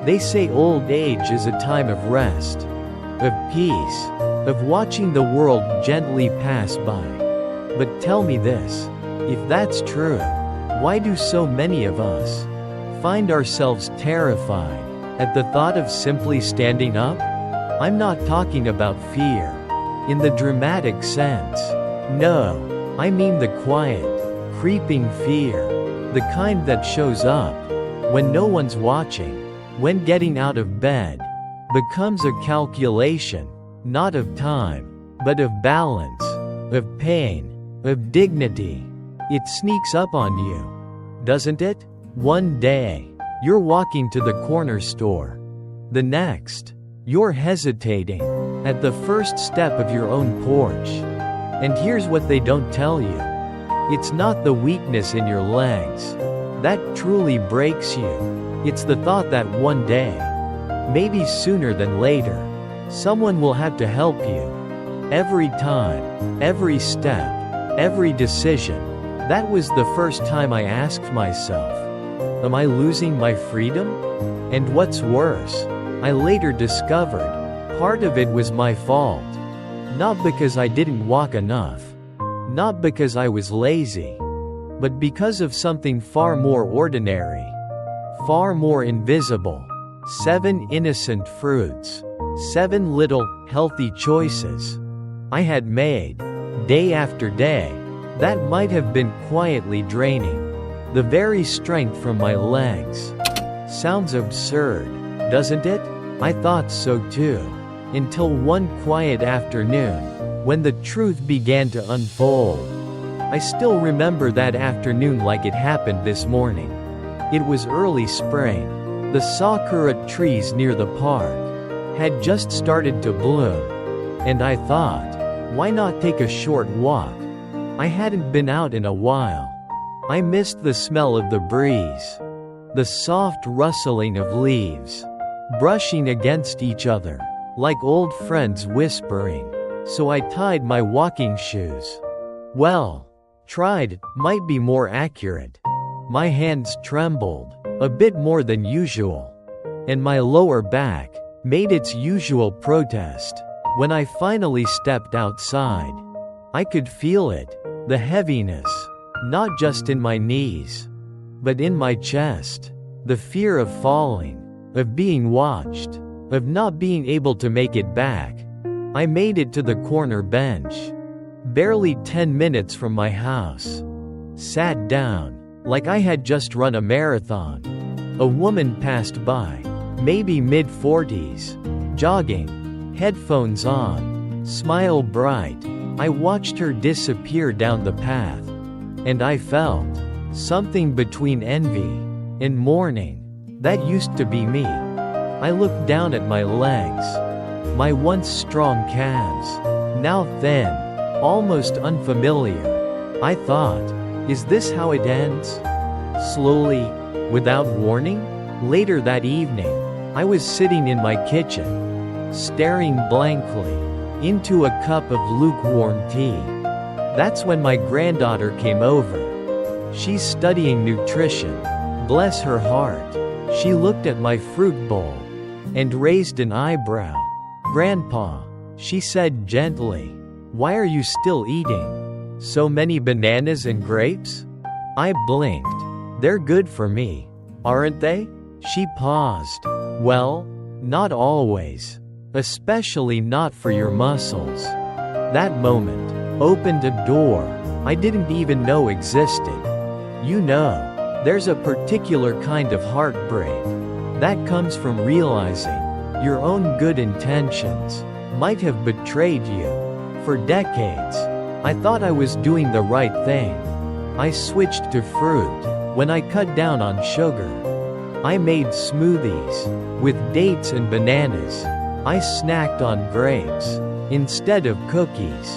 They say old age is a time of rest, of peace, of watching the world gently pass by. But tell me this, if that's true, why do so many of us find ourselves terrified at the thought of simply standing up? I'm not talking about fear in the dramatic sense. No, I mean the quiet, creeping fear, the kind that shows up when no one's watching, when getting out of bed becomes a calculation, not of time, but of balance, of pain, of dignity. It sneaks up on you, doesn't it? One day, you're walking to the corner store. The next, you're hesitating at the first step of your own porch. And here's what they don't tell you. It's not the weakness in your legs that truly breaks you. It's the thought that one day, maybe sooner than later, someone will have to help you. Every time, every step, every decision. That was the first time I asked myself, am I losing my freedom? And what's worse, I later discovered, part of it was my fault. Not because I didn't walk enough. Not because I was lazy. But because of something far more ordinary. Far more invisible. 7 innocent fruits. 7 little, healthy choices I had made, day after day, that might have been quietly draining the very strength from my legs. Sounds absurd, doesn't it? I thought so too. Until one quiet afternoon, when the truth began to unfold. I still remember that afternoon like it happened this morning. It was early spring. The sakura trees near the park had just started to bloom. And I thought, why not take a short walk? I hadn't been out in a while. I missed the smell of the breeze, the soft rustling of leaves, brushing against each other, like old friends whispering. So I tied my walking shoes. Well, tried might be more accurate. My hands trembled, a bit more than usual. And my lower back made its usual protest. When I finally stepped outside, I could feel it, the heaviness, not just in my knees, but in my chest, the fear of falling, of being watched, of not being able to make it back. I made it to the corner bench, barely 10 minutes from my house. Sat down, like I had just run a marathon. A woman passed by, maybe mid-40s, jogging, headphones on, smile bright. I watched her disappear down the path, and I felt something between envy and mourning. That used to be me. I looked down at my legs, my once strong calves, now thin, almost unfamiliar. I thought, is this how it ends? Slowly, without warning? Later that evening, I was sitting in my kitchen, staring blankly into a cup of lukewarm tea. That's when my granddaughter came over. She's studying nutrition. Bless her heart. She looked at my fruit bowl and raised an eyebrow. "Grandpa," she said gently, "why are you still eating so many bananas and grapes?" I blinked. "They're good for me, aren't they?" She paused. "Well, not always. Especially not for your muscles." That moment opened a door I didn't even know existed. You know, there's a particular kind of heartbreak that comes from realizing your own good intentions might have betrayed you. For decades, I thought I was doing the right thing. I switched to fruit when I cut down on sugar. I made smoothies with dates and bananas. I snacked on grapes instead of cookies.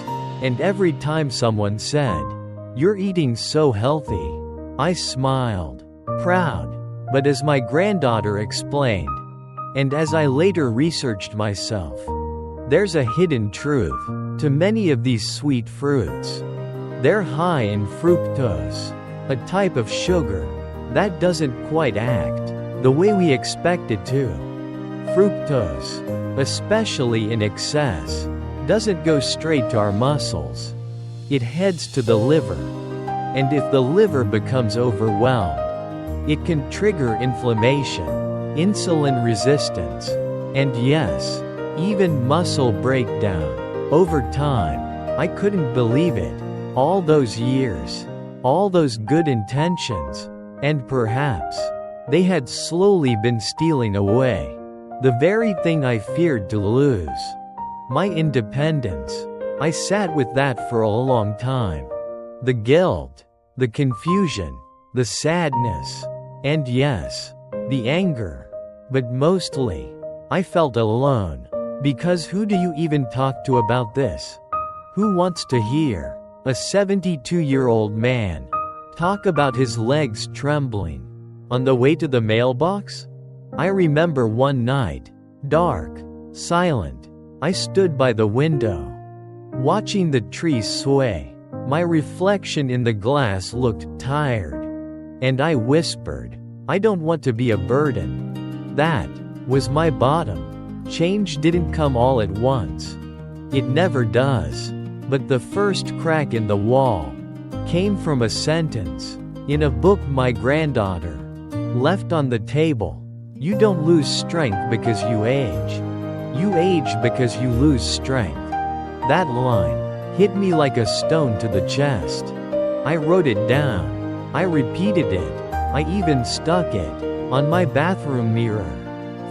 And every time someone said, "You're eating so healthy," I smiled, proud. But as my granddaughter explained, and as I later researched myself, there's a hidden truth to many of these sweet fruits. They're high in fructose, a type of sugar that doesn't quite act the way we expect it to. Fructose, especially in excess, doesn't go straight to our muscles. It heads to the liver. And if the liver becomes overwhelmed, it can trigger inflammation, insulin resistance, and yes, even muscle breakdown. Over time, I couldn't believe it. All those years, all those good intentions, and perhaps they had slowly been stealing away the very thing I feared to lose, my independence. I sat with that for a long time. The guilt, the confusion, the sadness, and yes, the anger. But mostly, I felt alone. Because who do you even talk to about this? Who wants to hear a 72-year-old man talk about his legs trembling on the way to the mailbox? I remember one night, dark, silent, I stood by the window, watching the trees sway. My reflection in the glass looked tired, and I whispered, I don't want to be a burden. That was my bottom. Change didn't come all at once. It never does. But the first crack in the wall came from a sentence in a book my granddaughter left on the table. You don't lose strength because you age. You age because you lose strength. That line hit me like a stone to the chest. I wrote it down. I repeated it. I even stuck it on my bathroom mirror.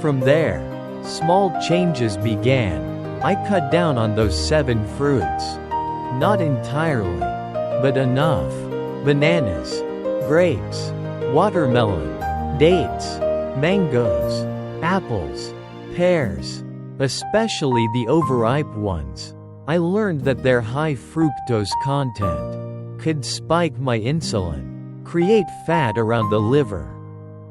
From there, small changes began. I cut down on those 7 fruits. Not entirely, but enough. Bananas, grapes, watermelon, dates, mangoes, apples, pears, especially the overripe ones. I learned that their high fructose content could spike my insulin, create fat around the liver,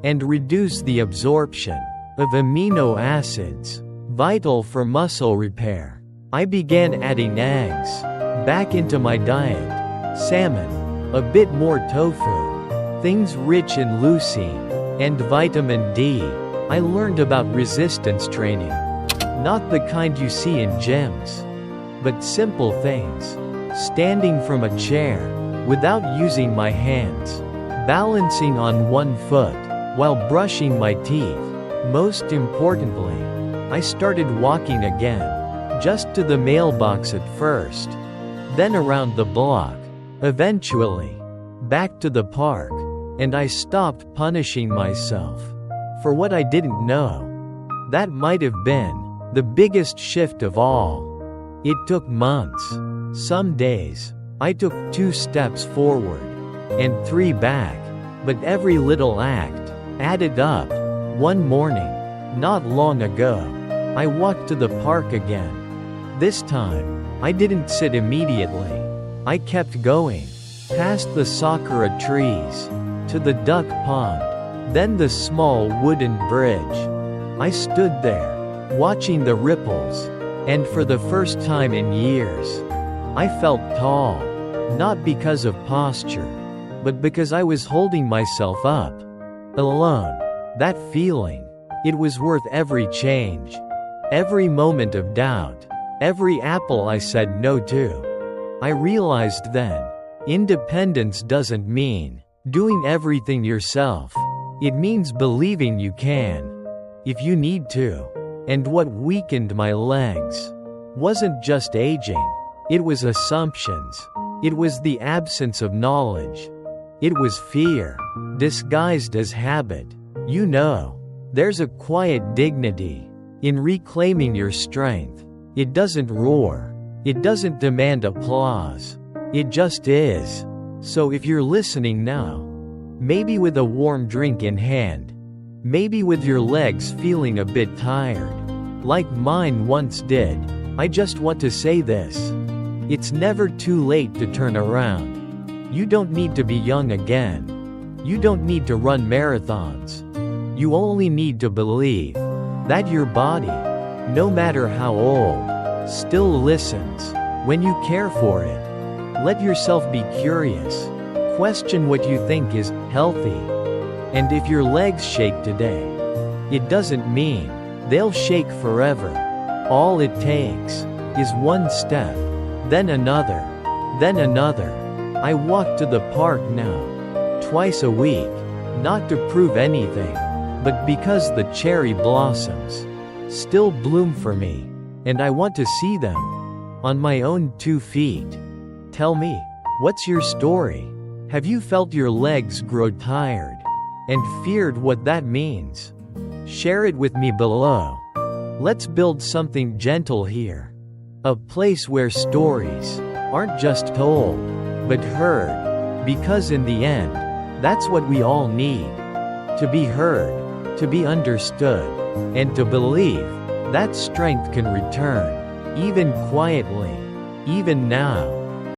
and reduce the absorption of amino acids, vital for muscle repair. I began adding eggs back into my diet, salmon, a bit more tofu, things rich in leucine and vitamin D. I learned about resistance training, not the kind you see in gyms, but simple things, standing from a chair without using my hands, balancing on one foot while brushing my teeth. Most importantly, I started walking again, just to the mailbox at first, then around the block, eventually back to the park, and I stopped punishing myself for what I didn't know. That might have been the biggest shift of all. It took months. Some days, I took 2 steps forward and 3 back, but every little act added up. One morning, not long ago, I walked to the park again. This time, I didn't sit immediately. I kept going, past the sakura trees, to the duck pond, then the small wooden bridge. I stood there, watching the ripples, and for the first time in years, I felt tall, not because of posture, but because I was holding myself up. Alone. That feeling, it was worth every change, every moment of doubt, every apple I said no to. I realized then, independence doesn't mean doing everything yourself. It means believing you can, if you need to. And what weakened my legs wasn't just aging, it was assumptions. It was the absence of knowledge. It was fear, disguised as habit. You know, there's a quiet dignity in reclaiming your strength. It doesn't roar. It doesn't demand applause. It just is. So if you're listening now, maybe with a warm drink in hand, maybe with your legs feeling a bit tired, like mine once did, I just want to say this. It's never too late to turn around. You don't need to be young again. You don't need to run marathons. You only need to believe that your body, no matter how old, still listens when you care for it. Let yourself be curious. Question what you think is healthy. And if your legs shake today, it doesn't mean they'll shake forever. All it takes is one step, then another, then another. I walk to the park now, twice a week, not to prove anything, but because the cherry blossoms still bloom for me, and I want to see them on my own 2 feet. Tell me, what's your story? Have you felt your legs grow tired and feared what that means? Share it with me below. Let's build something gentle here. A place where stories aren't just told, but heard. Because in the end, that's what we all need. To be heard, to be understood, and to believe that strength can return, even quietly, even now.